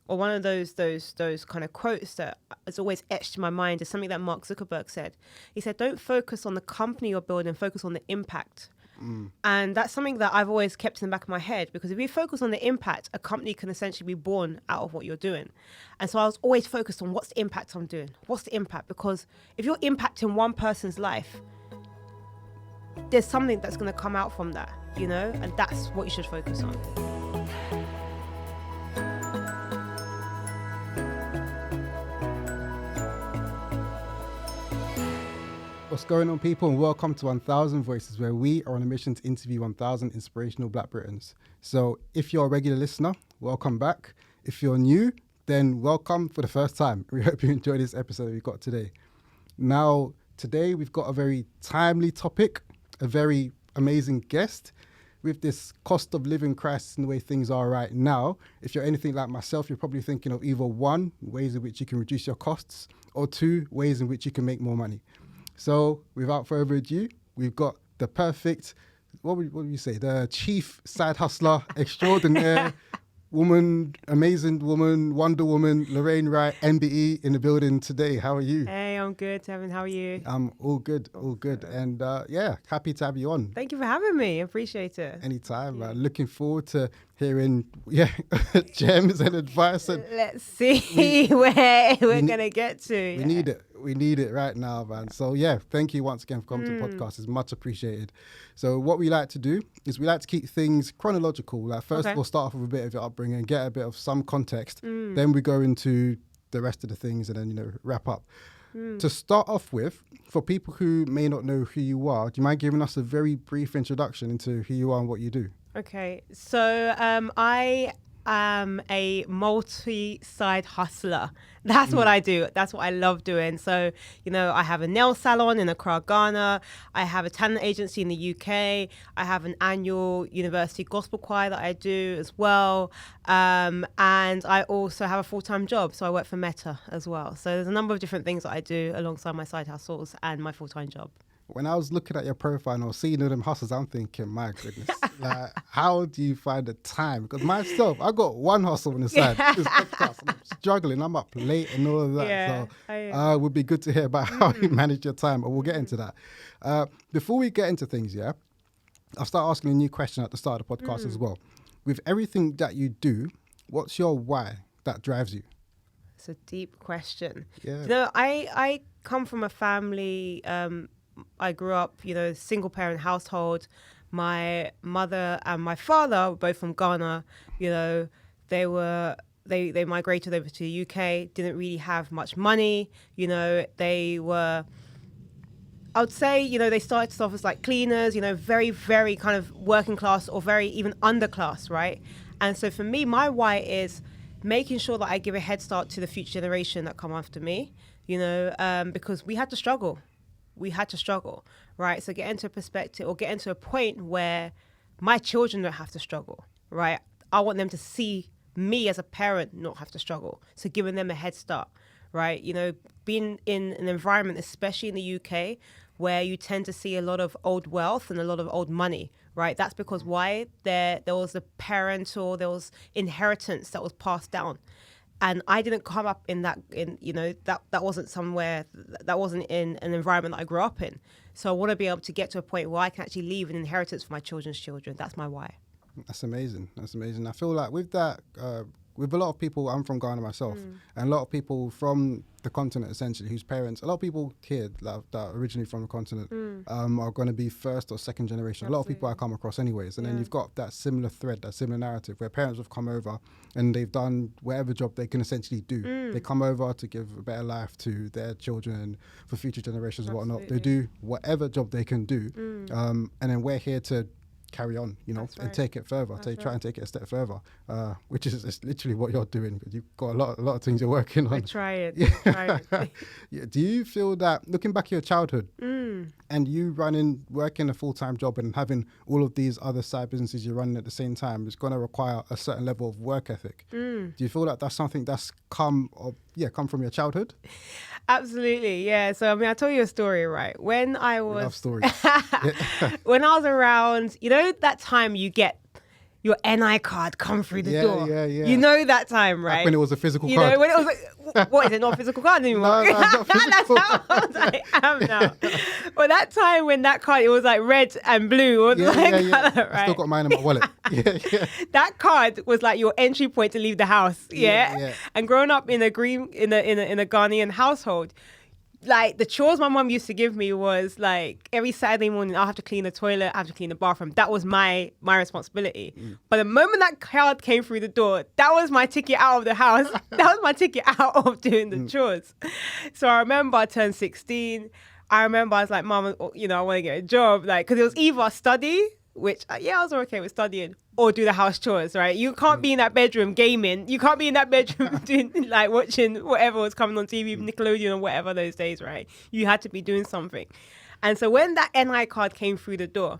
or one of those kind of quotes that is always etched in my mind is something that Mark Zuckerberg said. He said, "Don't focus on the company you're building, focus on the impact." And that's something that I've always kept in the back of my head, because if you focus on the impact, a company can essentially be born out of what you're doing. And so I was always focused on what's the impact I'm doing? What's the impact? Because if you're impacting one person's life, there's something that's going to come out from that, you know, and that's what you should focus on. What's going on, people, and welcome to 1000 Voices, where we are on a mission to interview 1000 inspirational Black Britons. So if you're a regular listener, welcome back. If you're new, then welcome for the first time. We hope you enjoy this episode we've got today. Now, today we've got a very timely topic, a very amazing guest. With this cost of living crisis and the way things are right now, if you're anything like myself, you're probably thinking of either one, ways in which you can reduce your costs, or two, ways in which you can make more money. So without further ado, we've got the perfect, what would you say, the chief side hustler extraordinaire, woman, amazing woman, Wonder Woman, Lorraine Wright MBE in the building today. How are you? Hey, I'm good, Tevin. How are you? I'm all good. And happy to have you on. Thank you for having me. I appreciate it. Anytime. Looking forward to hearing gems and advice. And let's see where we're going to get to. We need it. We need it right now, man. So thank you once again for coming to the podcast. It's much appreciated. So what we like to do is we like to keep things chronological. Like first we'll start off with a bit of your upbringing, get a bit of some context. Then we go into the rest of the things and then, wrap up. To start off with, for people who may not know who you are, do you mind giving us a very brief introduction into who you are and what you do? Okay. So I am a multi-side hustler. That's what I do. That's what I love doing. So, I have a nail salon in Accra, Ghana. I have a talent agency in the UK. I have an annual university gospel choir that I do as well. And I also have a full-time job. So I work for Meta as well. So there's a number of different things that I do alongside my side hustles and my full-time job. When I was looking at your profile and I was seeing all them hustles, I'm thinking, my goodness, like, how do you find the time? Because myself, I got one hustle on the side. This podcast, I'm struggling. I'm up late and all of that. Yeah, so it would be good to hear about how you manage your time, but we'll get into that. Before we get into things, I'll start asking a new question at the start of the podcast as well. With everything that you do, what's your why that drives you? It's a deep question. Yeah. I come from a family... I grew up, single parent household. My mother and my father were both from Ghana. They migrated over to the UK, didn't really have much money. They were, I would say, they started off as like cleaners, very, very kind of working class or very even underclass, right? And so for me, my why is making sure that I give a head start to the future generation that come after me, because we had to struggle. Right? So get into a perspective or get into a point where my children don't have to struggle, right? I want them to see me as a parent not have to struggle. So giving them a head start, right? Being in an environment, especially in the UK, where you tend to see a lot of old wealth and a lot of old money, right? That's because why? There was a there was inheritance that was passed down. And I didn't come up in that, that wasn't somewhere, that wasn't in an environment that I grew up in. So I want to be able to get to a point where I can actually leave an inheritance for my children's children. That's my why. That's amazing. I feel like with that, with a lot of people, I'm from Ghana myself, and a lot of people from the continent, essentially, whose parents, a lot of people here that are originally from the continent are going to be first or second generation. Absolutely. A lot of people I come across anyways. And then you've got that similar thread, that similar narrative where parents have come over and they've done whatever job they can essentially do. They come over to give a better life to their children and for future generations and whatnot. They do whatever job they can do. And then we're here to carry on, and take it further. Try and take it a step further, which is literally what you're doing. You've got a lot of things you're working on. I try it. Yeah. Do you feel that looking back at your childhood and you working a full-time job and having all of these other side businesses you're running at the same time is going to require a certain level of work ethic? Do you feel like that's something that's come from your childhood? Absolutely, yeah. So, I'll tell you a story, right? When I was... We love stories. When I was around, that time you get your NI card come through the Yeah, door. yeah, yeah. You know that time, right? Back when it was a physical You card. know, when it was like, what is it, not a physical card anymore? No, it's not physical. That's how old I am now. Well, that time when that card, it was like red and blue, or Yeah, like yeah, yeah. colour, right? I still got mine in my wallet. Yeah, yeah. That card was like your entry point to leave the house. Yeah, Yeah. yeah. And growing up in a Ghanaian household, like the chores my mum used to give me was like every Saturday morning I'll have to clean the toilet, I have to clean the bathroom. That was my responsibility. But the moment that card came through the door, that was my ticket out of the house. That was my ticket out of doing the chores. So I remember I turned 16. I remember I was like, Mum, you know, I want to get a job, like, because it was either study, which I was okay with studying, or do the house chores, right? You can't be in that bedroom gaming. You can't be in that bedroom doing, like, watching whatever was coming on TV, Nickelodeon or whatever those days, right? You had to be doing something. And so when that NI card came through the door,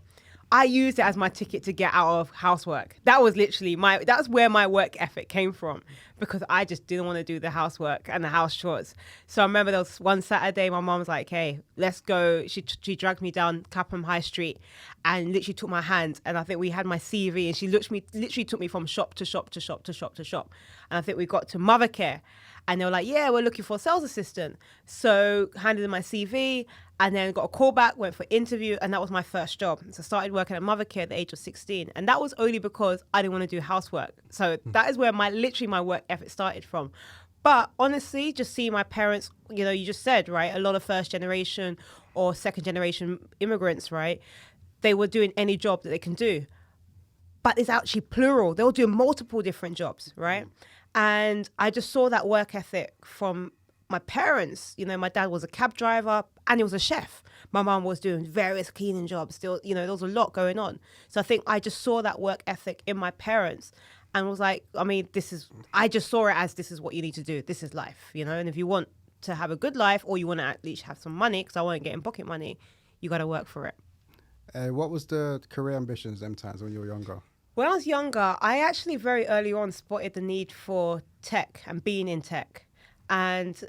I used it as my ticket to get out of housework. That was literally that's where my work ethic came from, because I just didn't want to do the housework and the house chores. So I remember there was one Saturday, my mom was like, hey, let's go. She dragged me down Clapham High Street and literally took my hand. And I think we had my CV, and she literally took me from shop to shop to shop to shop to shop. And I think we got to Mothercare. And they were like, yeah, we're looking for a sales assistant. So handed in my CV, and then got a call back, went for interview, and that was my first job. So I started working at Mothercare at the age of 16. And that was only because I didn't want to do housework. So that is where my work effort started from. But honestly, just seeing my parents, you know, you just said, right, a lot of first generation or second generation immigrants, right, they were doing any job that they can do. But it's actually plural. They were doing multiple different jobs, right? And I just saw that work ethic from my parents. You know, my dad was a cab driver and he was a chef. My mom was doing various cleaning jobs. Still, you know, there was a lot going on. So I think I just saw that work ethic in my parents and was like, I mean, I just saw it as this is what you need to do. This is life, you know? And if you want to have a good life, or you want to at least have some money, because I wasn't getting pocket money, you got to work for it. What was the career ambitions them times when you were younger? When I was younger, I actually very early on spotted the need for tech and being in tech. And,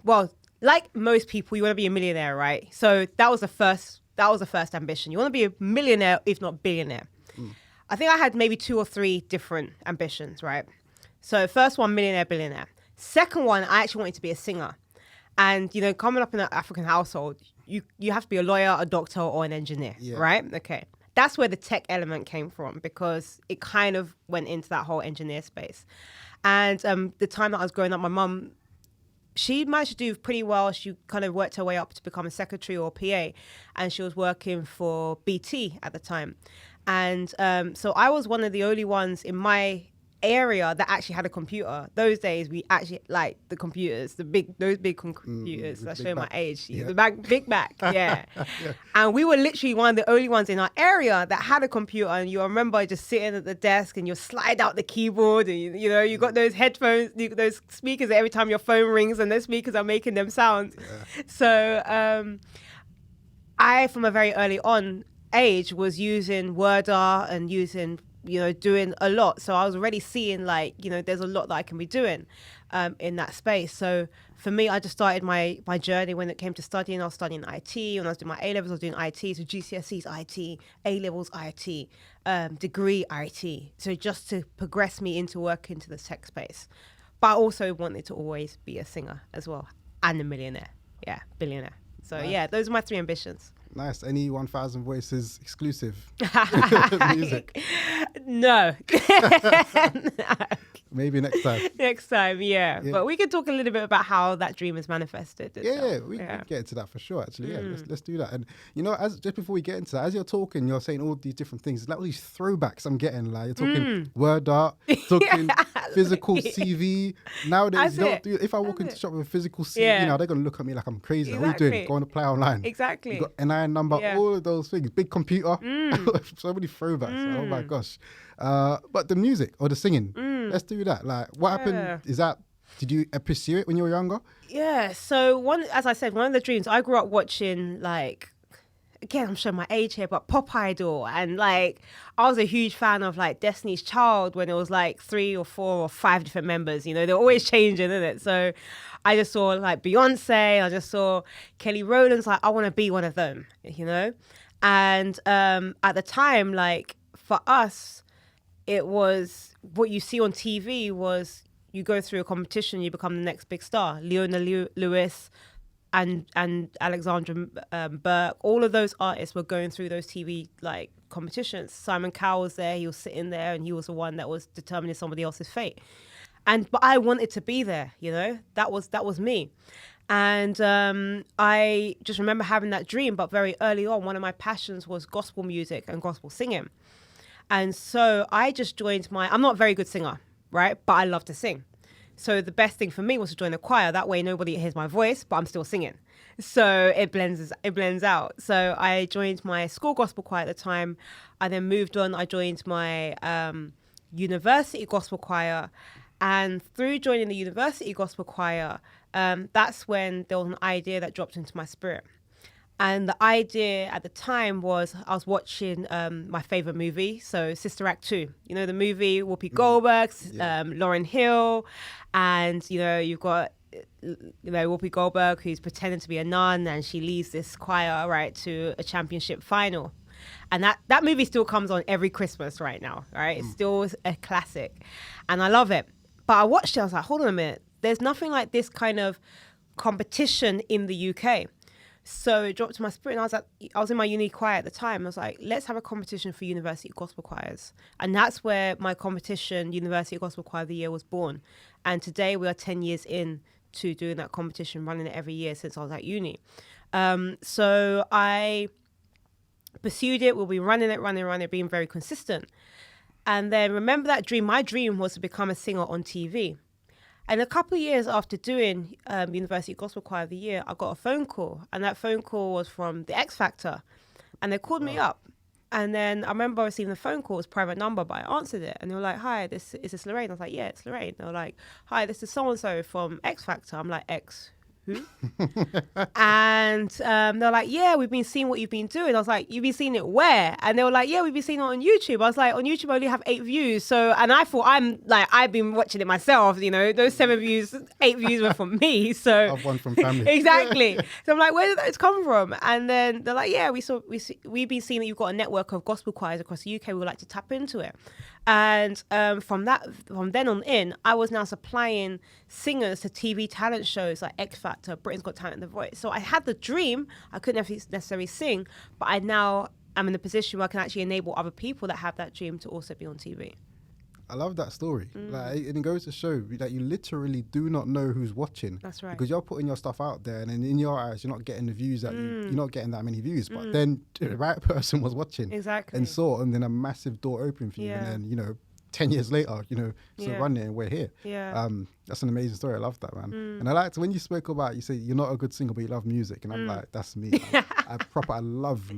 well, like most people, you want to be a millionaire, right? So that was the first ambition. You want to be a millionaire, if not billionaire. I think I had maybe 2 or 3 different ambitions, right? So first one, millionaire, billionaire. Second one, I actually wanted to be a singer. And, you know, coming up in an African household, you have to be a lawyer, a doctor, or an engineer, right? Okay. That's where the tech element came from, because it kind of went into that whole engineer space. And the time that I was growing up, my mum, she managed to do pretty well. She kind of worked her way up to become a secretary or PA, and she was working for BT at the time. And so I was one of the only ones in my area that actually had a computer. Those days, we actually like the computers, those big computers. That's showing my age. Yeah. The Big Mac, yeah. And we were literally one of the only ones in our area that had a computer. And you remember just sitting at the desk and you slide out the keyboard, and you know you got those headphones, those speakers that every time your phone rings and those speakers are making them sounds. Yeah. So I, from a very early on age, was using Word art and using, you know, doing a lot. So I was already seeing, like, you know, there's a lot that I can be doing in that space. So for me, I just started my journey when it came to studying. I was studying IT. When I was doing my A-levels, I was doing IT. So GCSEs, IT, A-levels, IT, degree, IT. So just to progress me into work into the tech space. But I also wanted to always be a singer as well, and a millionaire. Yeah, billionaire. So yeah, those are my 3 ambitions. Nice. Any 1,000 Voices exclusive music? No. Maybe next time. Next time, yeah. But we could talk a little bit about how that dream is manifested. Yeah, we can get into that for sure, actually. Yeah, let's do that. And, you know, just before we get into that, as you're talking, you're saying all these different things. It's like all these throwbacks I'm getting. Like, you're talking word art, talking physical CV. Nowadays, if I walk into the shop with a physical CV, you know, they're going to look at me like I'm crazy. Exactly. What are you doing? Going to play online. Exactly. You got NI number, all of those things. Big computer. So many throwbacks. Oh, my gosh. But the music or the singing, let's do that. Like, what happened? Did you pursue it when you were younger? Yeah. So as I said, one of the dreams, I grew up watching, like, again, I'm showing my age here, but Pop Idol. And, like, I was a huge fan of, like, Destiny's Child when it was, like, 3 or 4 or 5 different members. You know, they're always changing, isn't it? So I just saw, like, Beyonce. I just saw Kelly Rowland's, like, I want to be one of them, you know? And at the time, like, for us, it was what you see on TV was you go through a competition, you become the next big star. Leona Lewis and Alexandra Burke, all of those artists were going through those TV like competitions. Simon Cowell was there, he was sitting there, and he was the one that was determining somebody else's fate. But I wanted to be there, you know, that was me. And I just remember having that dream, but very early on, one of my passions was gospel music and gospel singing. And so I just joined I'm not a very good singer, right? But I love to sing. So the best thing for me was to join a choir. That way nobody hears my voice, but I'm still singing. So it blends out. So I joined my school gospel choir at the time. I then moved on. I joined my university gospel choir. And through joining the university gospel choir, that's when there was an idea that dropped into my spirit. And the idea at the time was I was watching my favorite movie, so Sister Act 2. You know, the movie, Whoopi Goldberg's, Lauryn Hill, and, you know, you've got, Whoopi Goldberg, who's pretending to be a nun, and she leads this choir, right, to a championship final. And that movie still comes on every Christmas right now, right? It's still a classic. And I love it. But I watched it, I was like, hold on a minute. There's nothing like this kind of competition in the UK. So it dropped to my spirit, and I was in my uni choir at the time. I was like, let's have a competition for university gospel choirs. And that's where my competition, University Gospel Choir of the Year, was born. And today we are 10 years in to doing that competition, running it every year since I was at uni. So I pursued it. We'll be running it, being very consistent. And then remember that dream. My dream was to become a singer on TV. And a couple of years after doing University Gospel Choir of the Year, I got a phone call. And that phone call was from the X Factor. And they called me up. And then I remember receiving the phone call. It was a private number, but I answered it. And they were like, hi, is this Lorraine? I was like, yeah, it's Lorraine. They were like, hi, this is so-and-so from X Factor. I'm like, X who? And they're like, yeah, we've been seeing what you've been doing. I was like, you've been seeing it where? And they were like, yeah, we've been seeing it on YouTube. I was like, on YouTube I only have 8 views. So, and I thought I've been watching it myself, you know, those 7 views, 8 views were from me. So I've one from family. Exactly. So I'm like, where did those come from? And then they're like, yeah, we've been seeing that you've got a network of gospel choirs across the UK. We would like to tap into it. And from then on in, I was now supplying singers to TV talent shows like X Factor, Britain's Got Talent, The Voice. So I had the dream. I couldn't necessarily sing, but I now am in a position where I can actually enable other people that have that dream to also be on TV. I love that story. Like, and it goes to show that you literally do not know who's watching. That's right. Because you're putting your stuff out there, and then in your eyes, you're not getting the views that you're not getting that many views. But then the right person was watching, exactly, and saw, and then a massive door opened for you. And then 10 years later, still running, and we're here. Yeah. That's an amazing story. I love that, man. And I liked when you spoke about, you say you're not a good singer, but you love music, and I'm like, that's me. I love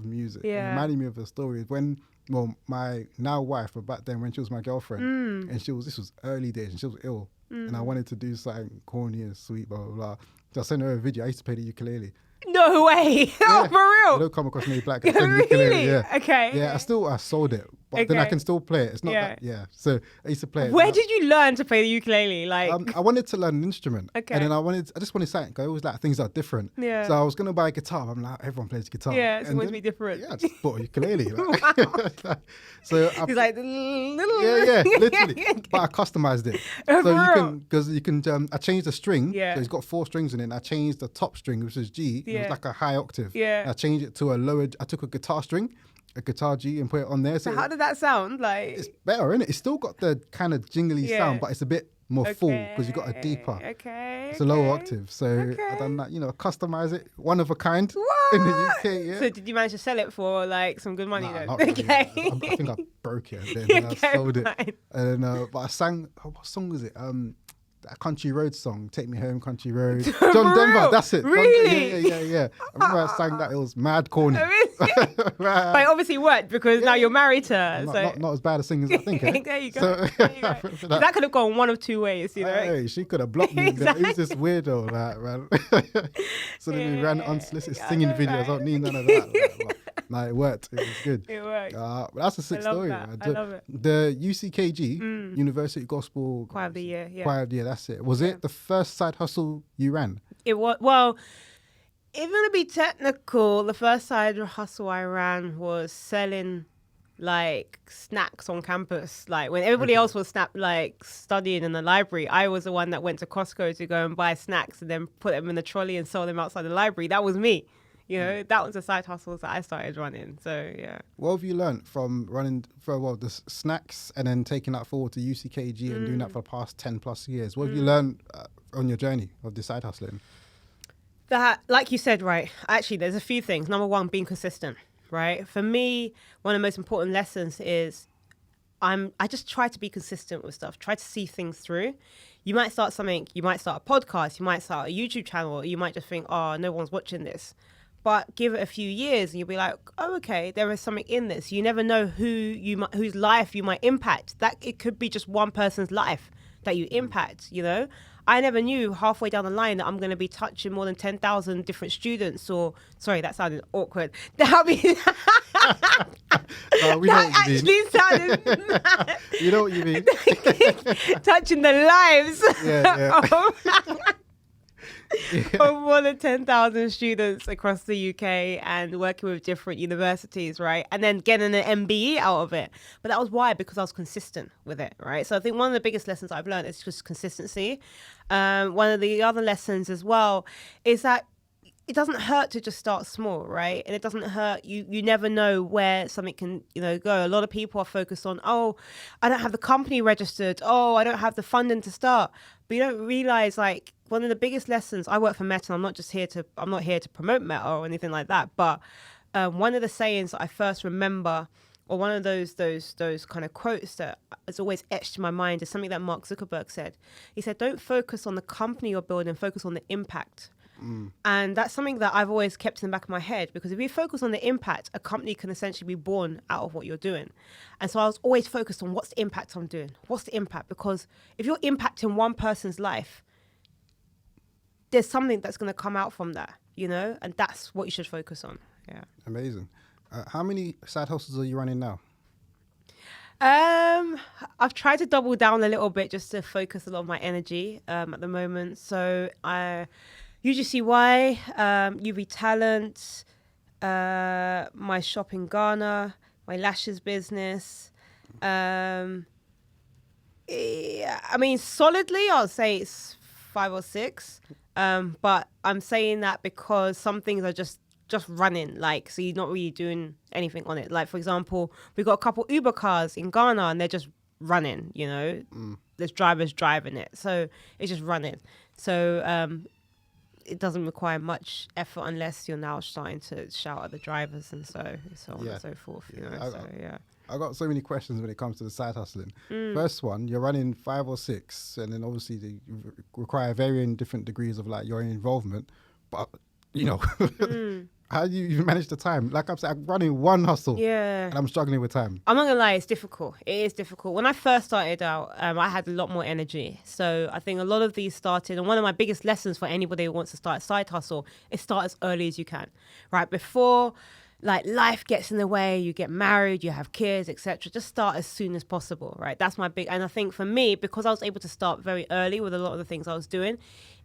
music. Yeah. It reminded me of a story when. Well, my now wife, but back then when she was my girlfriend, and this was early days, and she was ill, and I wanted to do something corny and sweet, blah, blah, blah. So I sent her a video. I used to play the ukulele. No way. Oh, for real? I don't come across many black guys. Really? Yeah. Okay. Yeah, I sold it, but then I can still play it. It's not that, So I used to play it. Where did you learn to play the ukulele? Like, I wanted to learn an instrument. Okay. And then I just wanted something. I always like things that are different. Yeah. So I was going to buy a guitar. I'm like, everyone plays guitar. Yeah, it's and going to be different. Yeah, I just bought a ukulele. So he's like, little. Yeah, literally. But I customized it. So you can, I changed the string. Yeah. So it's got 4 strings in it. And I changed the top string, which is G. Yeah. It was like a high octave. Yeah. And I changed it to I took a guitar string, a guitar G, and put it on there. So how did that sound? Like, it's better, isn't it? It's still got the kind of jingly sound, but it's a bit more full because you've got a deeper. It's a lower octave. So I done that, customize it, one of a kind in the UK. Yeah. So did you manage to sell it for like some good money then? Not really. I think I broke it and then I sold it. And but I sang. What song was it? A Country Road song, Take Me Home, Country Road. John Denver, that's it. Really? Yeah. I remember I sang that. It was mad corny. Right. But it obviously worked because now you're married to her. Not as bad a singer as I think. There you go. That could have gone one of 2 ways, Hey, she could have blocked me. Exactly. Who's this weirdo, man? So then we ran unsolicited singing videos. I don't need none of that. No, it worked. It was good. It worked. But that's a sick story. Man. I love it. The UCKG, University Gospel Choir of the Year. Yeah. Choir of the Year, that's it. Was it the first side hustle you ran? It was, well, if I'm going to be technical, the first side hustle I ran was selling like snacks on campus. Like when everybody else was studying in the library, I was the one that went to Costco to go and buy snacks and then put them in the trolley and sell them outside the library. That was me. You know, that was the side hustles that I started running. So, yeah. What have you learned from running for the snacks and then taking that forward to UCKG and doing that for the past 10 plus years? What have you learned on your journey of this side hustling? That, like you said, right, actually, there's a few things. Number one, being consistent, right? For me, one of the most important lessons is I just try to be consistent with stuff, try to see things through. You might start something, you might start a podcast, you might start a YouTube channel, you might just think, oh, no one's watching this. But give it a few years and you'll be like, oh, okay, there is something in this. You never know whose life you might impact. That it could be just one person's life that you impact, you know? I never knew halfway down the line that I'm going to be touching more than 10,000 different students or, sorry, that sounded awkward. That we know what you actually sounded mad. You know what you mean. Touching the lives Yeah. of more than 10,000 students across the UK and working with different universities, right? And then getting an MBE out of it. But that was why, because I was consistent with it, right? So I think one of the biggest lessons I've learned is just consistency. One of the other lessons as well is that it doesn't hurt to just start small, right? And it doesn't hurt. You never know where something can, go. A lot of people are focused on, oh, I don't have the company registered. Oh, I don't have the funding to start. But you don't realize, like, one of the biggest lessons, I work for Meta. I'm not here to promote Meta or anything like that. But one of the sayings that I first remember, or one of those kind of quotes that is always etched in my mind, is something that Mark Zuckerberg said. He said, don't focus on the company you're building, focus on the impact. And that's something that I've always kept in the back of my head, because if you focus on the impact, a company can essentially be born out of what you're doing. And so I was always focused on what's the impact I'm doing? What's the impact? Because if you're impacting one person's life, there's something that's going to come out from that, and that's what you should focus on. Yeah. Amazing. How many side hustles are you running now? I've tried to double down a little bit just to focus a lot of my energy at the moment. So UGCY, UV Talent, my shop in Ghana, my lashes business. I mean, solidly, I'll say it's 5 or 6. But I'm saying that because some things are just running, like, so you're not really doing anything on it. Like, for example, we've got a couple Uber cars in Ghana and they're just running, There's drivers driving it. So it's just running. So, it doesn't require much effort unless you're now starting to shout at the drivers and so on and so forth. I got so many questions when it comes to the side hustling. First one, you're running 5 or 6, and then obviously they require varying different degrees of like your involvement. But how do you even manage the time? Like I'm saying, I'm running one hustle, and I'm struggling with time. I'm not gonna lie, it's difficult. It is difficult. When I first started out, I had a lot more energy. So I think a lot of these started, and one of my biggest lessons for anybody who wants to start a side hustle is start as early as you can, right? Before like life gets in the way, you get married, you have kids, etc. Just start as soon as possible, right? That's my big, and I think for me, because I was able to start very early with a lot of the things I was doing,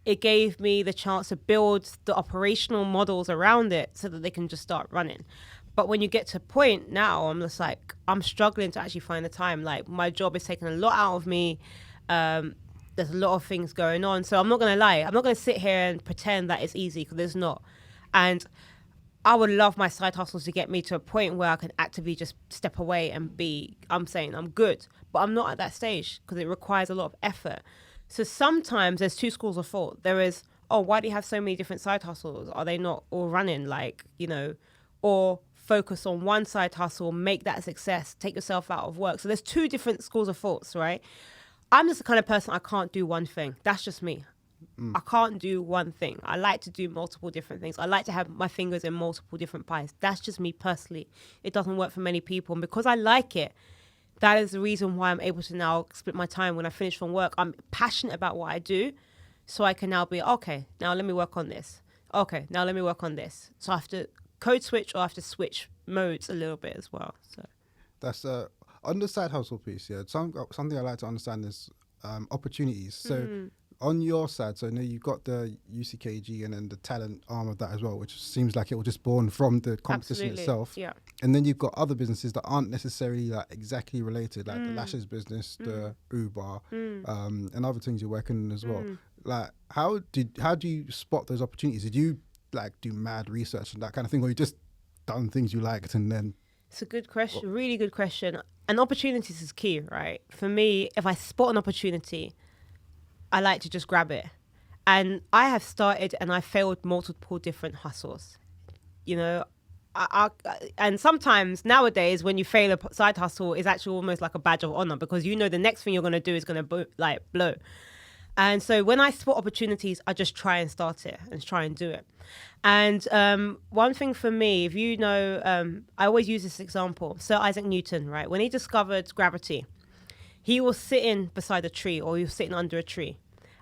it gave me the chance to build the operational models around it so that they can just start running. But when you get to a point now, I'm just like, I'm struggling to actually find the time. Like, my job is taking a lot out of me. There's a lot of things going on. So I'm not going to lie. I'm not going to sit here and pretend that it's easy, because it's not. And I would love my side hustles to get me to a point where I can actively just step away and I'm saying I'm good. But I'm not at that stage, because it requires a lot of effort. So sometimes there's 2 schools of thought. There is, oh, why do you have so many different side hustles? Are they not all running, or focus on one side hustle, make that a success, take yourself out of work. So there's 2 different schools of thoughts, right? I'm just the kind of person, I can't do one thing. That's just me. I can't do one thing. I like to do multiple different things. I like to have my fingers in multiple different pies. That's just me personally. It doesn't work for many people. And because I like it, that is the reason why I'm able to now split my time when I finish from work. I'm passionate about what I do. So I can now be, okay, now let me work on this. Okay, now let me work on this. So I have to code switch, or I have to switch modes a little bit as well. So that's on the side hustle piece. Yeah, something I like to understand is opportunities. So on your side, so I know you've got the UCKG and then the talent arm of that as well, which seems like it was just born from the competition Absolutely. itself. Yeah. And then you've got other businesses that aren't necessarily like exactly related, like the lashes business, the Uber, and other things you're working on as well. Like, how do you spot those opportunities? Did you like do mad research and that kind of thing, or you just done things you liked and then? It's a good question, really good question. And opportunities is key, right? For me, if I spot an opportunity, I like to just grab it. And I have started and I failed multiple different hustles. You know, and sometimes nowadays when you fail a side hustle, it's actually almost like a badge of honor because you know the next thing you're going to do is going to blow. And so when I spot opportunities, I just try and start it and try and do it. And one thing for me, if you know, I always use this example. Sir Isaac Newton, right? When he discovered gravity, he was sitting beside a tree or he was sitting under a tree.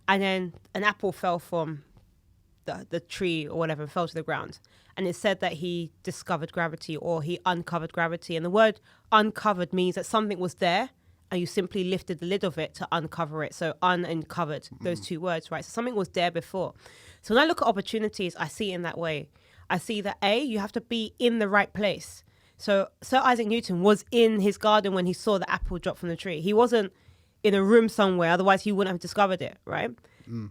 And then an apple fell from the tree or whatever and fell to the ground. And it said that he discovered gravity or he uncovered gravity. And the word uncovered means that something was there and you simply lifted the lid of it to uncover it. So uncovered, those two words, right? So something was there before. So when I look at opportunities, I see it in that way. I see that you have to be in the right place. So Sir Isaac Newton was in his garden when he saw the apple drop from the tree. He wasn't in a room somewhere, otherwise he wouldn't have discovered it, right?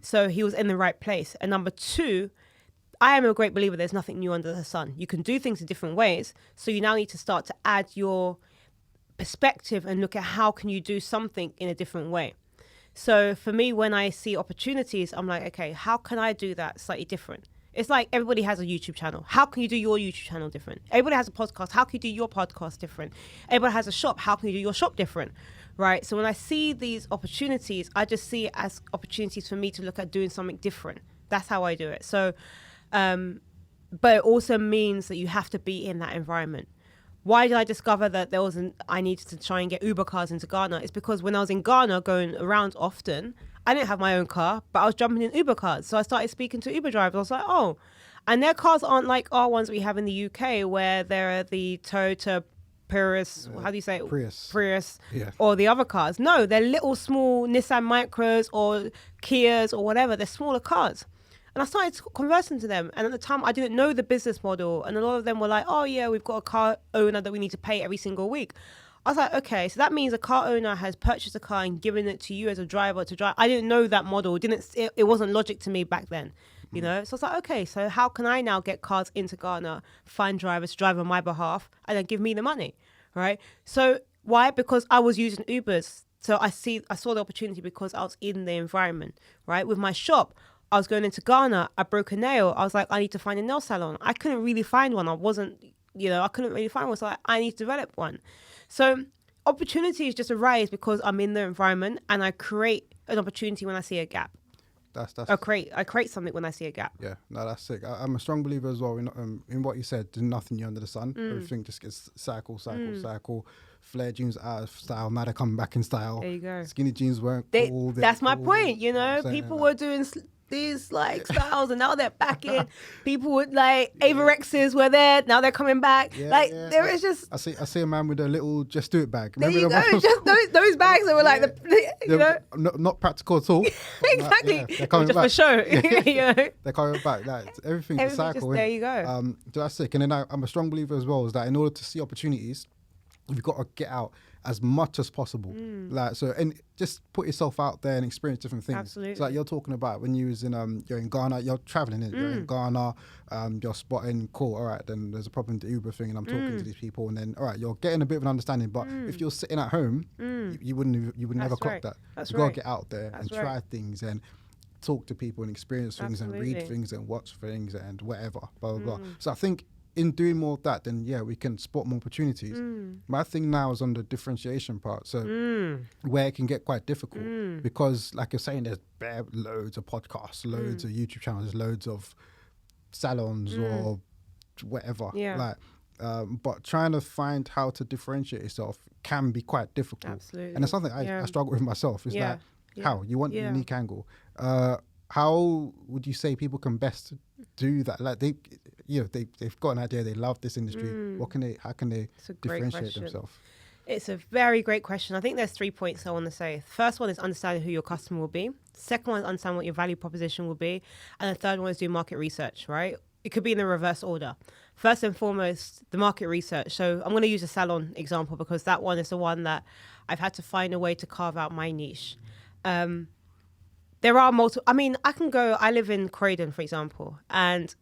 So he was in the right place. And number two, I am a great believer there's nothing new under the sun. You can do things in different ways. So you now need to start to add your perspective and look at how can you do something in a different way. So for me, when I see opportunities, I'm like, okay, how can I do that slightly different? It's like everybody has a YouTube channel. How can you do your YouTube channel different? Everybody has a podcast. How can you do your podcast different? Everybody has a shop. How can you do your shop different? Right? So when I see these opportunities, I just see it as opportunities for me to look at doing something different. That's how I do it. So, but it also means that you have to be in that environment. Why did I discover that I needed to try and get Uber cars into Ghana? It's because when I was in Ghana going around often, I didn't have my own car, but I was jumping in Uber cars. So I started speaking to Uber drivers. I was like, oh, and their cars aren't like our ones we have in the UK where they're the Toyota Prius, how do you say it? Prius, yeah. Or the other cars. No, they're little small Nissan Micros or Kias or whatever. They're smaller cars. And I started conversing to them. And at the time, I didn't know the business model. And a lot of them were like, oh, yeah, we've got a car owner that we need to pay every single week. I was like, okay, so that means a car owner has purchased a car and given it to you as a driver to drive. I didn't know that model. It wasn't logic to me back then, you know? So I was like, okay, so how can I now get cars into Ghana, find drivers to drive on my behalf, and then give me the money, right? So why? Because I was using Ubers. So I saw the opportunity because I was in the environment, right? With my shop, I was going into Ghana. I broke a nail. I was like, I need to find a nail salon. I couldn't really find one. I couldn't really find one. So I need to develop one. So opportunities just arise because I'm in the environment and I create an opportunity when I see a gap. I create something when I see a gap. Yeah, no, that's sick. I'm a strong believer as well in what you said. There's nothing new under the sun. Everything just gets cycle. Flare jeans out of style. Now they're coming back in style. There you go. Skinny jeans weren't cool. That's my point. You know, people were doing these like styles and now they're back in. People with like Avorexes were there. Now they're coming back. There is just. I see a man with a little Just Do It bag. There you go. Just those bags that were like not practical at all. Exactly. They're coming just back. for show. You know? They're coming back. Like everything's a cycle. There you go. So that's sick. And then I'm a strong believer as well is that in order to see opportunities, you've got to get out as much as possible. And just put yourself out there and experience different things. Absolutely. So like you're talking about when you was in you're in Ghana, you're traveling you're in Ghana, you're spotting, cool, all right, then there's a problem with the Uber thing and I'm talking to these people and then all right, you're getting a bit of an understanding, but if you're sitting at home, you would never clock that. You've got to get out there and try things and talk to people and experience things and read things and watch things and whatever, blah, blah, blah. So I think in doing more of that, then yeah, we can spot more opportunities. My thing now is on the differentiation part, so where it can get quite difficult because, like you're saying, there's loads of podcasts, loads of YouTube channels, loads of salons or whatever. But trying to find how to differentiate yourself can be quite difficult. Absolutely. And it's something I struggle with myself. Is that how you want a unique angle? How would you say people can best do that? Like they've got an idea, they love this industry. How can they differentiate themselves? It's a very great question. I think there's 3 points I want to say. The first one is understanding who your customer will be. Second one is understand what your value proposition will be. And the third one is do market research, right? It could be in the reverse order. First and foremost, the market research. So I'm going to use a salon example because that one is the one that I've had to find a way to carve out my niche. There are multiple, I live in Croydon, for example, and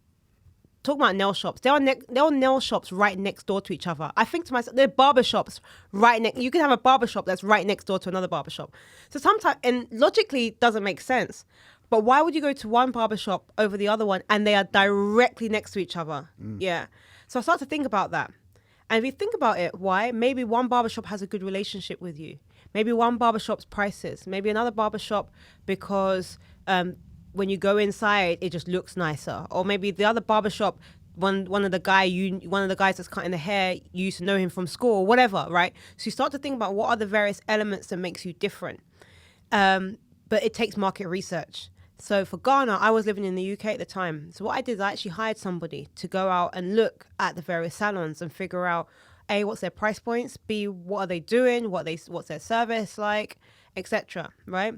talk about nail shops. There are nail shops right next door to each other. I think to myself, there are barber shops right next. You can have a barber shop that's right next door to another barber shop. So sometimes, and logically, it doesn't make sense. But why would you go to one barber shop over the other one and they are directly next to each other? Yeah. So I start to think about that. And if you think about it, why? Maybe one barbershop has a good relationship with you. Maybe one barbershop's prices. Maybe another barbershop because when you go inside, it just looks nicer. Or maybe the other barbershop, one of the guys that's cutting the hair, you used to know him from school or whatever, right? So you start to think about what are the various elements that makes you different. But it takes market research. So for Ghana, I was living in the UK at the time. So what I did is I actually hired somebody to go out and look at the various salons and figure out, A, what's their price points, B, what are they doing, what's their service like, etc. Right?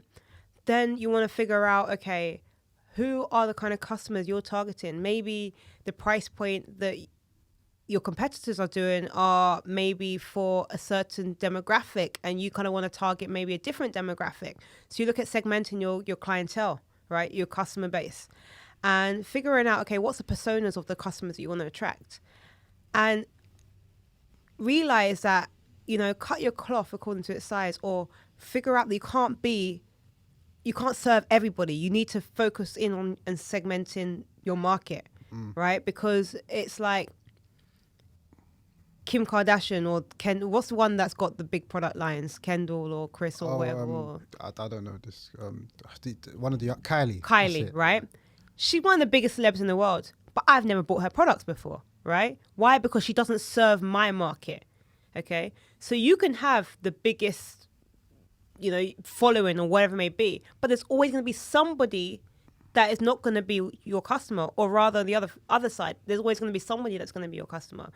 Then you want to figure out, okay, who are the kind of customers you're targeting? Maybe the price point that your competitors are doing are maybe for a certain demographic and you kind of want to target maybe a different demographic. So you look at segmenting your clientele, right? Your customer base and figuring out, okay, what's the personas of the customers that you want to attract? And realize that, cut your cloth according to its size or figure out that you can't serve everybody. You need to focus in on and segmenting your market, right? Because it's like Kim Kardashian or what's the one that's got the big product lines? Kendall or Chris or whatever. I don't know this. One of the Kylie. Kylie, right? She's one of the biggest celebs in the world, but I've never bought her products before, right? Why? Because she doesn't serve my market. Okay, so you can have the biggest, following or whatever it may be, but there's always going to be somebody that is not going to be your customer, or rather the other side, there's always going to be somebody that's going to be your customer.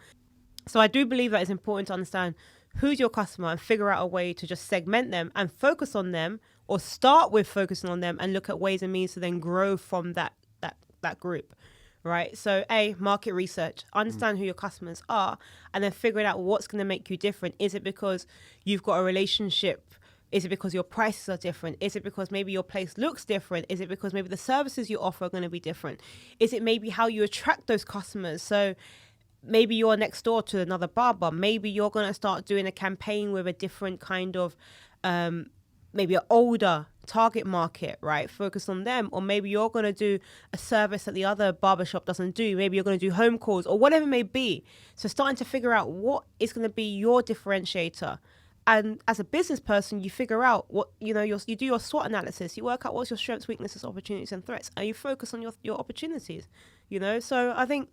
So I do believe that it's important to understand who's your customer and figure out a way to just segment them and focus on them, or start with focusing on them and look at ways and means to then grow from that group, right? So market research, understand who your customers are, and then figure out what's going to make you different. Is it because you've got a relationship? Is it because your prices are different? Is it because maybe your place looks different? Is it because maybe the services you offer are going to be different? Is it maybe how you attract those customers? So maybe you're next door to another barber. Maybe you're going to start doing a campaign with a different kind of, maybe an older target market, right? Focus on them. Or maybe you're going to do a service that the other barbershop doesn't do. Maybe you're going to do home calls or whatever it may be. So starting to figure out what is going to be your differentiator. And as a business person, you figure out what, you do your SWOT analysis. You work out what's your strengths, weaknesses, opportunities, and threats. And you focus on your opportunities, So I think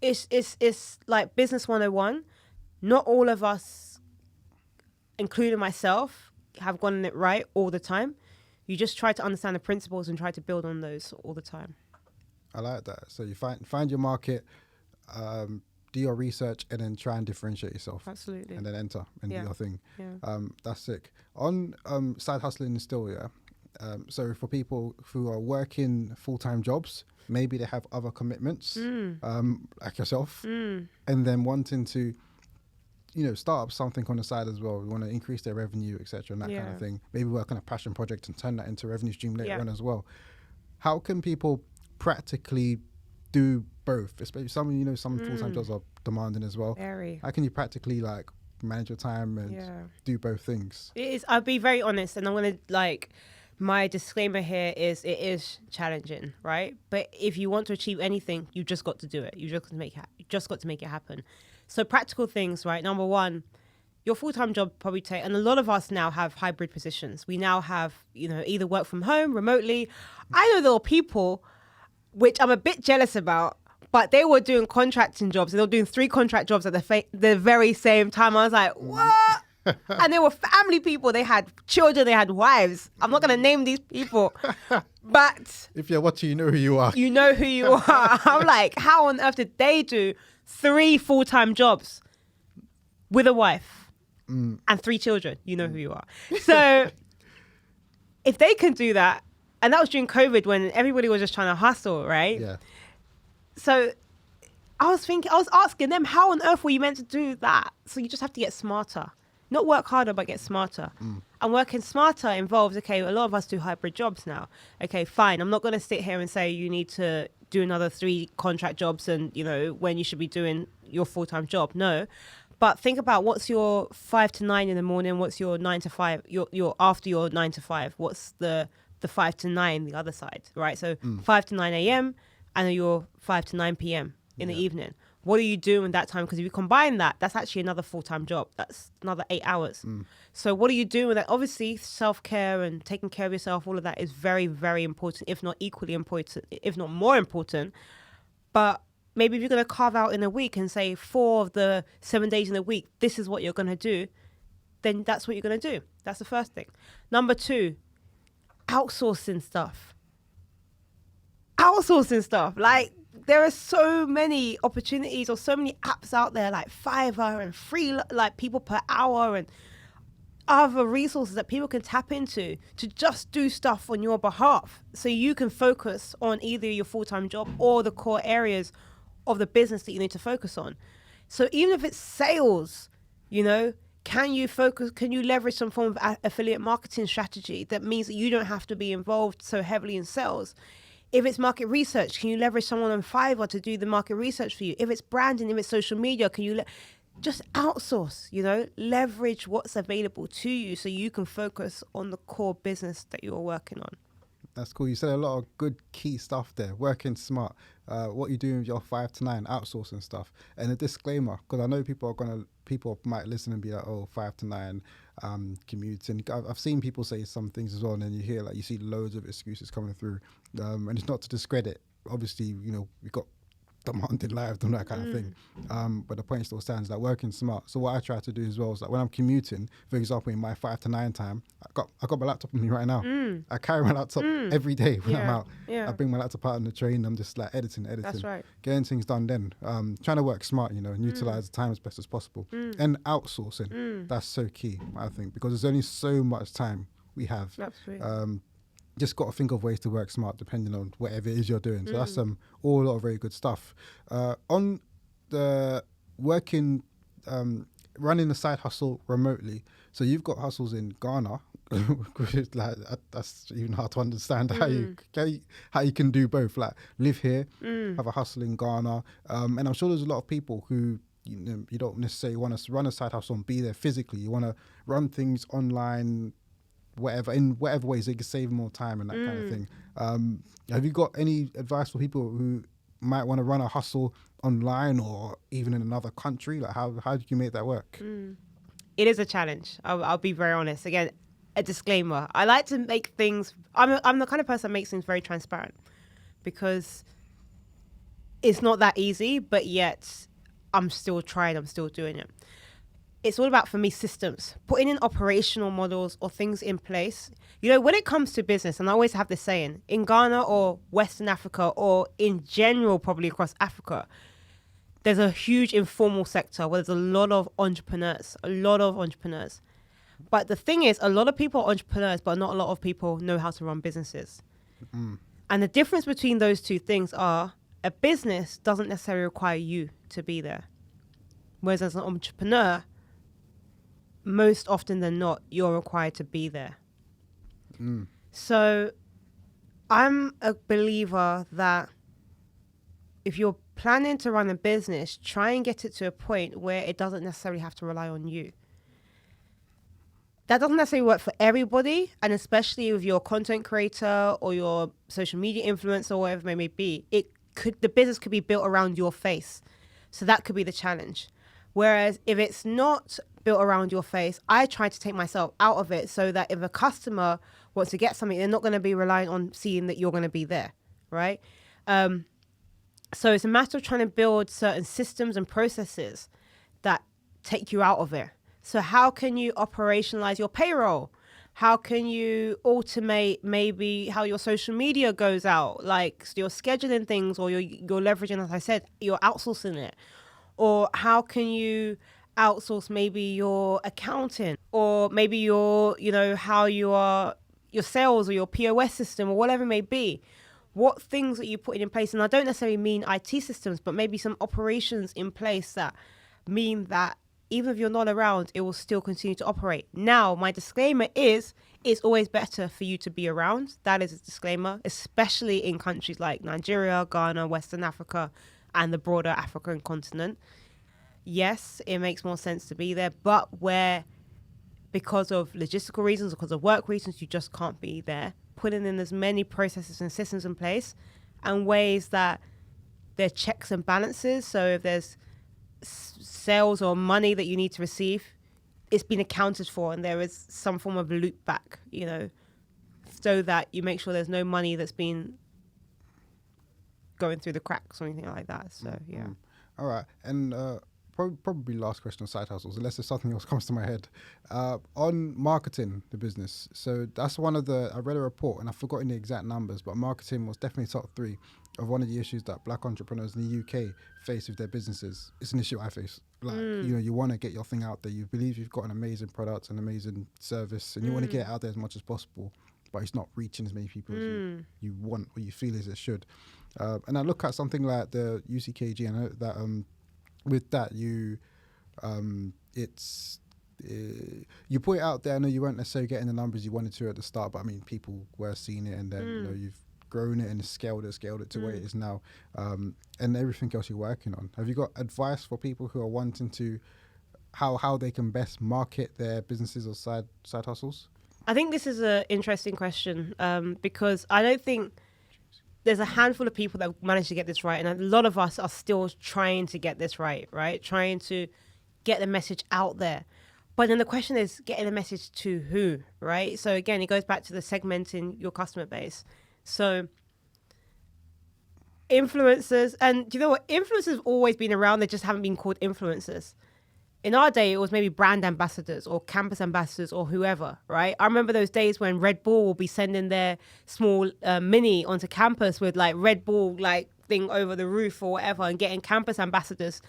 it's like business 101. Not all of us, including myself, have gotten it right all the time. You just try to understand the principles and try to build on those all the time. I like that. So you find your market, do your research, and then try and differentiate yourself. Absolutely. And then enter and do your thing. Yeah. That's sick. On side hustling still, so for people who are working full-time jobs, maybe they have other commitments, like yourself, and then wanting to, start up something on the side as well. We want to increase their revenue, etc., and that kind of thing. Maybe work on a passion project and turn that into a revenue stream later on as well. How can people practically do both? Especially some full-time jobs are demanding as well. Very. How can you practically manage your time and do both things? It is. I'll be very honest, and I'm gonna my disclaimer here is it is challenging, right? But if you want to achieve anything, you just got to do it. You just got to make it happen. So practical things, right? Number one, your full-time job probably and a lot of us now have hybrid positions. We now have, either work from home, remotely. I know there are people, which I'm a bit jealous about, but they were doing contracting jobs. And they were doing 3 contract jobs at the very same time. I was like, what? And they were family people. They had children. They had wives. I'm not going to name these people. But if you're watching, you know who you are. You know who you are. I'm like, how on earth did they do 3 full-time jobs with a wife and 3 children? You know who you are. So if they can do that, And that was during COVID when everybody was just trying to hustle, right? Yeah. So I was asking them, how on earth were you meant to do that? So you just have to get smarter. Not work harder, but get smarter. And working smarter involves, okay, a lot of us do hybrid jobs now. Okay, fine. I'm not going to sit here and say you need to do another 3 contract jobs and, you know, when you should be doing your full-time job. No. But think about what's your 5 to 9 in the morning. What's your 9 to 5, your after your 9 to 5. What's the 5 to 9, the other side, right? So 5 to 9 a.m. and then your 5 to 9 p.m. in the evening. What are you doing that time? Because if you combine that, that's actually another full-time job. That's another 8 hours. So what are you doing with that? Obviously, self-care and taking care of yourself, all of that is very, very important, if not equally important, if not more important. But maybe if you're going to carve out in a week and say 4 of the 7 days in a week, this is what you're going to do, then that's what you're going to do. That's the first thing. Number 2, outsourcing stuff. Like, there are so many opportunities or so many apps out there like Fiverr and free, like people per hour and other resources that people can tap into to just do stuff on your behalf. So you can focus on either your full-time job or the core areas of the business that you need to focus on. So even if it's sales, you know, can you leverage some form of affiliate marketing strategy that means that you don't have to be involved so heavily in sales? If it's market research, can you leverage someone on Fiverr to do the market research for you? If it's branding, if it's social media, can you just outsource, you know, leverage what's available to you so you can focus on the core business that you're working on. That's cool. You said a lot of good key stuff there. Working smart. What you're doing with your 5 to 9 outsourcing stuff. And a disclaimer, because I know people might listen and be like, oh, 5 to 9 commutes. And I've seen people say some things as well, and then you see loads of excuses coming through. And it's not to discredit. Obviously, you know, we've got demanding life and that kind of thing. But the point still stands, that working smart. So what I try to do as well is like when I'm commuting, for example, in my 5 to 9 time, I got my laptop with me right now. I carry my laptop every day when I'm out. I bring my laptop out on the train. I'm just like editing. That's right. Getting things done then. Trying to work smart, you know, and utilize the time as best as possible. And outsourcing. That's so key, I think, because there's only so much time we have. Absolutely. Just got to think of ways to work smart depending on whatever it is you're doing. So that's all a lot of very good stuff. On the working, running a side hustle remotely. So you've got hustles in Ghana, which is like, that's even hard to understand how you can do both. Like live here, have a hustle in Ghana. And I'm sure there's a lot of people who, you don't necessarily want to run a side hustle and be there physically. You want to run things online, in whatever ways they can save more time and that kind of thing. Have you got any advice for people who might want to run a hustle online or even in another country? Like how do you make that work? It is a challenge. I'll be very honest. Again, a disclaimer. I like to make things, I'm the kind of person that makes things very transparent because it's not that easy, but yet I'm still trying, I'm still doing it. It's all about, for me, systems, putting in operational models or things in place. You know, when it comes to business, and I always have this saying, in Ghana or Western Africa or in general, probably across Africa, there's a huge informal sector where there's a lot of entrepreneurs. But the thing is, a lot of people are entrepreneurs, but not a lot of people know how to run businesses. And the difference between those two things are a business doesn't necessarily require you to be there. Whereas as an entrepreneur, most often than not, you're required to be there. So I'm a believer that if you're planning to run a business, try and get it to a point where it doesn't necessarily have to rely on you. That doesn't necessarily work for everybody, and especially if you're a content creator or your social media influencer or whatever it may be, the business could be built around your face. So that could be the challenge. Whereas if it's not built around your face, I try to take myself out of it so that if a customer wants to get something, they're not going to be relying on seeing that you're going to be there, right? So it's a matter of trying to build certain systems and processes that take you out of it. So how can you operationalize your payroll? How can you automate maybe how your social media goes out? Like you're scheduling things or you're leveraging, as I said, you're outsourcing it. Or how can you outsource maybe your accounting or maybe how you are your sales or your POS system or whatever it may be. What things are you putting in place? And I don't necessarily mean IT systems, but maybe some operations in place that mean that even if you're not around, it will still continue to operate. Now, my disclaimer is it's always better for you to be around. That is a disclaimer, especially in countries like Nigeria, Ghana, Western Africa, and the broader African continent. Yes, it makes more sense to be there, but where because of logistical reasons, because of work reasons, you just can't be there. Putting in as many processes and systems in place and ways that there are checks and balances. So if there's sales or money that you need to receive, it's been accounted for and there is some form of loop back, so that you make sure there's no money that's been going through the cracks or anything like that. So, yeah. All right. And probably last question on side hustles, unless there's something else comes to my head. On marketing the business. So that's I read a report and I've forgotten the exact numbers, but marketing was definitely top 3 of one of the issues that black entrepreneurs in the UK face with their businesses. It's an issue I face. Like, you want to get your thing out there. You believe you've got an amazing product, an amazing service, and you want to get it out there as much as possible, but it's not reaching as many people as you want or you feel as it should. And I look at something like the UCKG, and I know that with that you put it out there. I know you weren't necessarily getting the numbers you wanted to at the start, but I mean people were seeing it, and then you've grown it and scaled it to where it is now, and everything else you're working on. Have you got advice for people who are wanting to how they can best market their businesses or side hustles? I think this is an interesting question because I don't think there's a handful of people that managed to get this right, and a lot of us are still trying to get this right? Trying to get the message out there. But then the question is getting the message to who, right? So again, it goes back to the segmenting your customer base. So influencers, and do you know what? Influencers have always been around. They just haven't been called influencers. In our day, it was maybe brand ambassadors or campus ambassadors or whoever, right? I remember those days when Red Bull will be sending their small mini onto campus with like Red Bull like thing over the roof or whatever, and getting campus ambassadors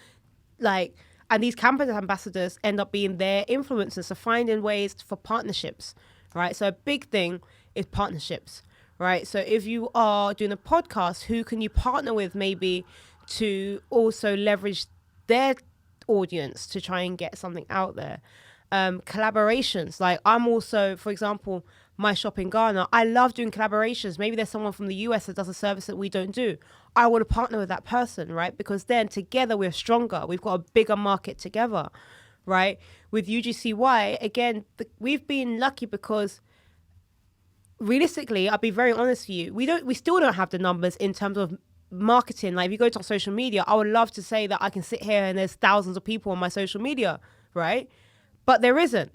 and these campus ambassadors end up being their influencers. So finding ways for partnerships, right? So a big thing is partnerships, right? So if you are doing a podcast, who can you partner with maybe to also leverage their audience to try and get something out there? Collaborations, like I'm also, for example, my shop in Ghana, I love doing collaborations. Maybe there's someone from the US that does a service that we don't do. I want to partner with that person, right? Because then together we're stronger. We've got a bigger market together, right? With UGCY, again, we've been lucky because realistically, I'll be very honest with you, we still don't have the numbers in terms of marketing. Like if you go to our social media, I would love to say that I can sit here and there's thousands of people on my social media, right? But there isn't.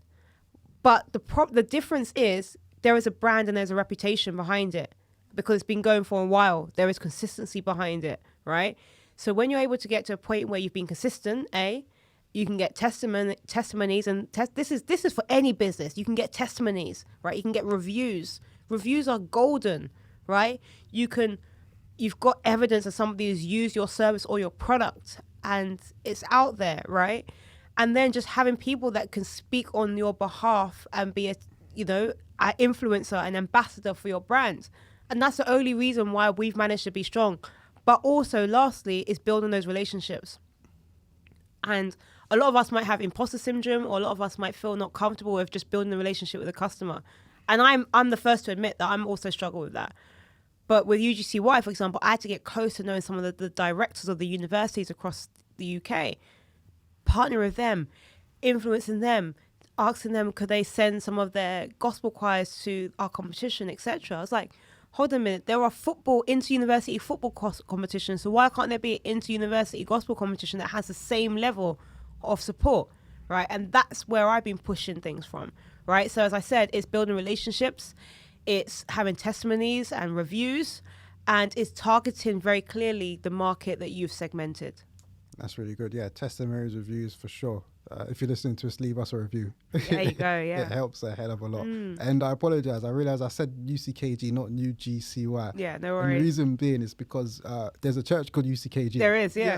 But the difference is there is a brand and there's a reputation behind it because it's been going for a while. There is consistency behind it, right? So when you're able to get to a point where you've been consistent, you can get testimonies, and this is for any business. You can get testimonies, right? You can get reviews. Reviews are golden, right? You've got evidence that somebody has used your service or your product and it's out there, right? And then just having people that can speak on your behalf and be an influencer, an ambassador for your brand. And that's the only reason why we've managed to be strong. But also, lastly, is building those relationships. And a lot of us might have imposter syndrome, or a lot of us might feel not comfortable with just building a relationship with a customer. And I'm the first to admit that I'm also struggle with that. But with UGCY, for example, I had to get close to knowing some of the directors of the universities across the UK, partner with them, influencing them, asking them could they send some of their gospel choirs to our competition, etc. I was like, hold on a minute, there are inter-university football competitions, so why can't there be an inter-university gospel competition that has the same level of support, right? And that's where I've been pushing things from, right? So as I said, it's building relationships, it's having testimonies and reviews, and it's targeting very clearly the market that you've segmented. That's really good. Yeah, testimonies, reviews for sure. If you're listening to us, leave us a review. There you go, yeah. It helps a hell of a lot. And I apologize. I realized I said UCKG, not UGCY. Yeah, no worries. And the reason being is because there's a church called UCKG. There is, yeah.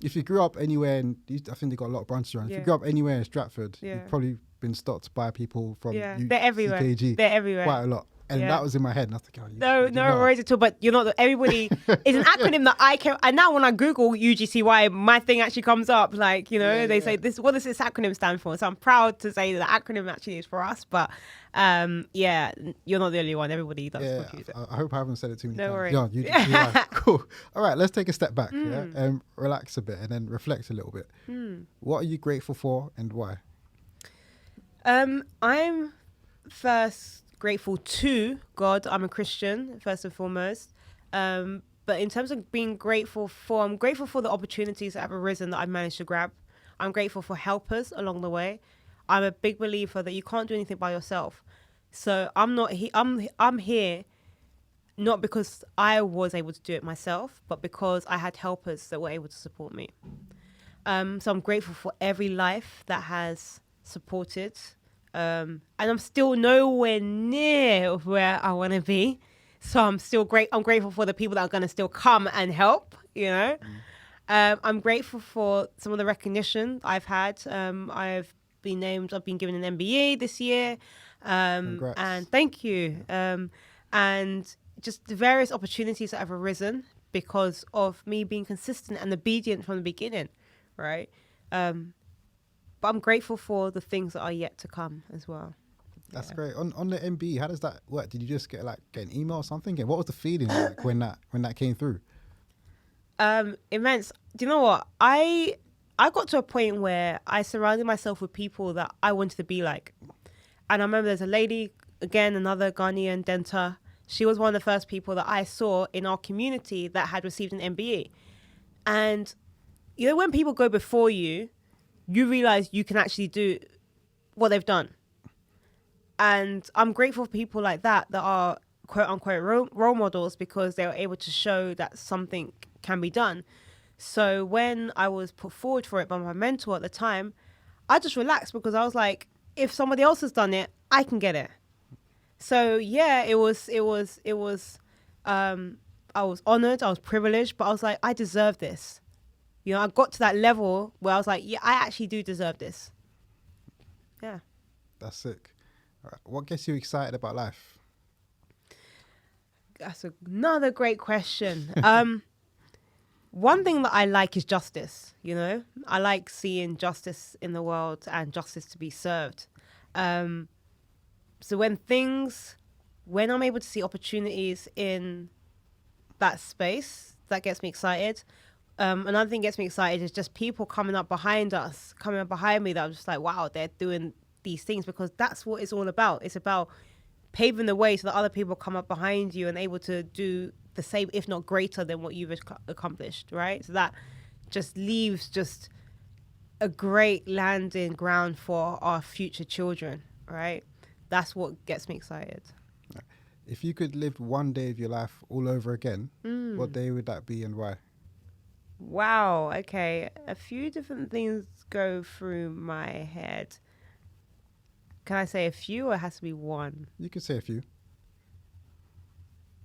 If you grew up anywhere, I think they got a lot of branches around. If you grew up anywhere in Stratford, you've probably been stocked by people from they're everywhere. UCKG They're everywhere. quite a lot. And that was in my head. And I was like, oh, No worries at all. But you're not. Everybody is an acronym that I can. And now when I Google UGCY, my thing actually comes up. Like they say this. What does this acronym stand for? So I'm proud to say that the acronym actually is for us. But you're not the only one. Everybody does confuse it. I hope I haven't said it too many times. Worries. Yeah, UGCY. Cool. All right, let's take a step back and relax a bit and then reflect a little bit. What are you grateful for and why? I'm first grateful to God. I'm a Christian first and foremost, but in terms of being grateful for, I'm grateful for the opportunities that have arisen that I've managed to grab. I'm grateful for helpers along the way. I'm a big believer that you can't do anything by yourself, so I'm here not because I was able to do it myself, but because I had helpers that were able to support me. So I'm grateful for every life that has supported. And I'm still nowhere near where I want to be. So I'm grateful for the people that are going to still come and help, I'm grateful for some of the recognition I've had. I've been given an MBE this year. And thank you. And just the various opportunities that have arisen because of me being consistent and obedient from the beginning, right? But I'm grateful for the things that are yet to come as well. That's great. On the MBE, how does that work? Did you just get an email or something? And what was the feeling like when that came through? Immense. Do you know what? I got to a point where I surrounded myself with people that I wanted to be like. And I remember there's a lady, again, another Ghanaian denter. She was one of the first people that I saw in our community that had received an MBE. And, when people go before you, you realize you can actually do what they've done. And I'm grateful for people like that are quote unquote role models because they were able to show that something can be done. So when I was put forward for it by my mentor at the time, I just relaxed because I was like, if somebody else has done it, I can get it. So yeah, I was honored, I was privileged, but I was like, I deserve this. I got to that level where I was like, yeah, I actually do deserve this. Yeah. That's sick. All right. What gets you excited about life? That's another great question. One thing that I like is justice, I like seeing justice in the world and justice to be served. So when I'm able to see opportunities in that space, that gets me excited. Another thing gets me excited is just people coming up behind me that I'm just like, wow, they're doing these things because that's what it's all about. It's about paving the way so that other people come up behind you and able to do the same, if not greater than what you've accomplished, right? So that just leaves just a great landing ground for our future children, right? That's what gets me excited. If you could live one day of your life all over again, what day would that be and why? Wow. Okay. A few different things go through my head. Can I say a few or it has to be one? You can say a few.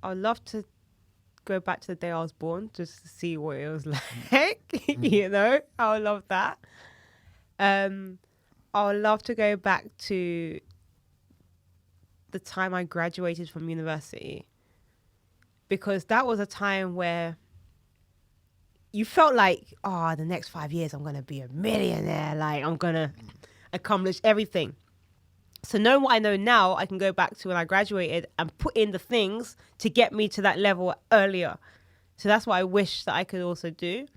I'd love to go back to the day I was born just to see what it was like. I would love that. I would love to go back to the time I graduated from university because that was a time where you felt like, the next 5 years I'm going to be a millionaire. Like, I'm going to accomplish everything. So knowing what I know now, I can go back to when I graduated and put in the things to get me to that level earlier. So that's what I wish that I could also do.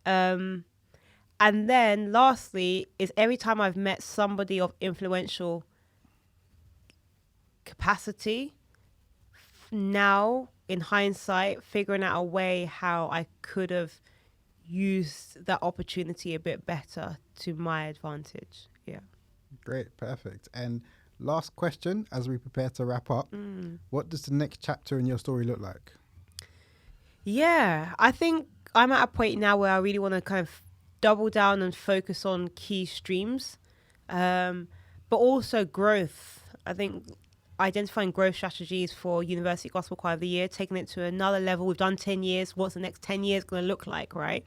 And then lastly is every time I've met somebody of influential capacity, now in hindsight, figuring out a way how I could have used that opportunity a bit better to my advantage. Yeah. Great. Perfect. And last question, as we prepare to wrap up, what does the next chapter in your story look like? Yeah, I think I'm at a point now where I really want to kind of double down and focus on key streams, but also growth. I think identifying growth strategies for University Gospel Choir of the Year, taking it to another level. We've done 10 years. What's the next 10 years going to look like, right?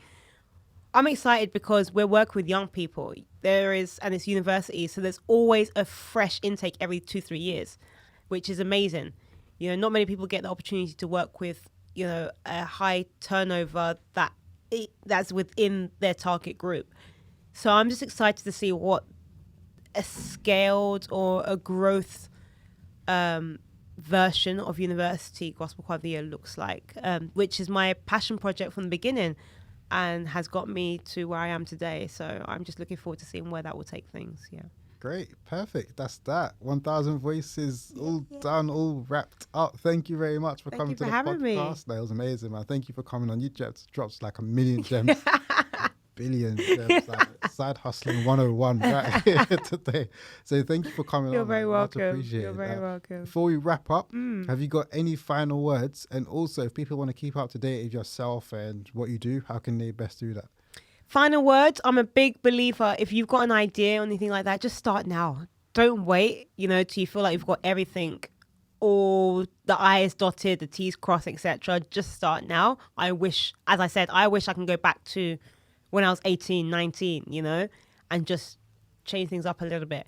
I'm excited because we're working with young people. And it's university, so there's always a fresh intake every 2-3 years, which is amazing. Not many people get the opportunity to work with, a high turnover that's within their target group. So I'm just excited to see what a scaled or a growth version of University Gospel Choir of the Year looks like, which is my passion project from the beginning and has got me to where I am today. So I'm just looking forward to seeing where that will take things. Yeah. Great. Perfect. That's that. 1,000 voices all done, all wrapped up. Thank you very much for coming to the podcast. That was amazing, man. Thank you for coming on. You dropped like a million gems. Billion gems, like side hustling 101 right here today. So thank you for coming on. You're very welcome. Appreciate You're very welcome. Before we wrap up, have you got any final words? And also, if people want to keep up to date with yourself and what you do, how can they best do that? Final words. I'm a big believer. If you've got an idea or anything like that, just start now. Don't wait, till you feel like you've got everything, all the I's dotted, the T's crossed, etc. Just start now. As I said, I wish I can go back to when I was 18, 19, and just change things up a little bit.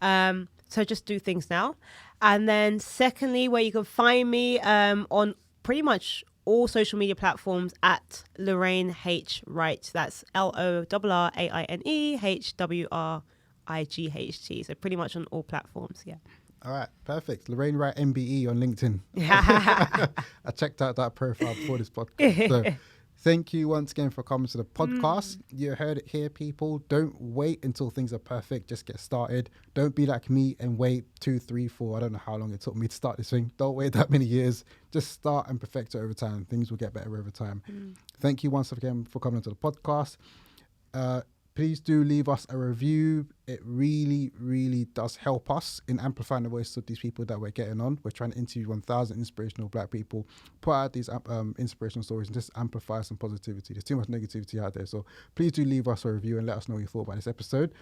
So just do things now. And then secondly, where you can find me on pretty much all social media platforms at Lorraine H. Wright. That's LORRAINEHWRIGHT. So pretty much on all platforms, yeah. All right, perfect. Lorraine Wright MBE on LinkedIn. I checked out that profile before this podcast. So thank you once again for coming to the podcast. You heard it here, people. Don't wait until things are perfect. Just get started. Don't be like me and wait 2, 3, 4. I don't know how long it took me to start this thing. Don't wait that many years. Just start and perfect it over time. Things will get better over time. Thank you once again for coming to the podcast. Please do leave us a review. It really, really does help us in amplifying the voices of these people that we're getting on. We're trying to interview 1,000 inspirational Black people, put out these inspirational stories and just amplify some positivity. There's too much negativity out there. So please do leave us a review and let us know what you thought about this episode.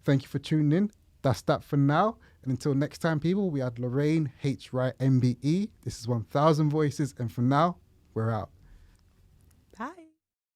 Thank you for tuning in. That's that for now. And until next time, people, we had Lorraine H. Wright MBE. This is 1,000 Voices. And for now, we're out. Bye.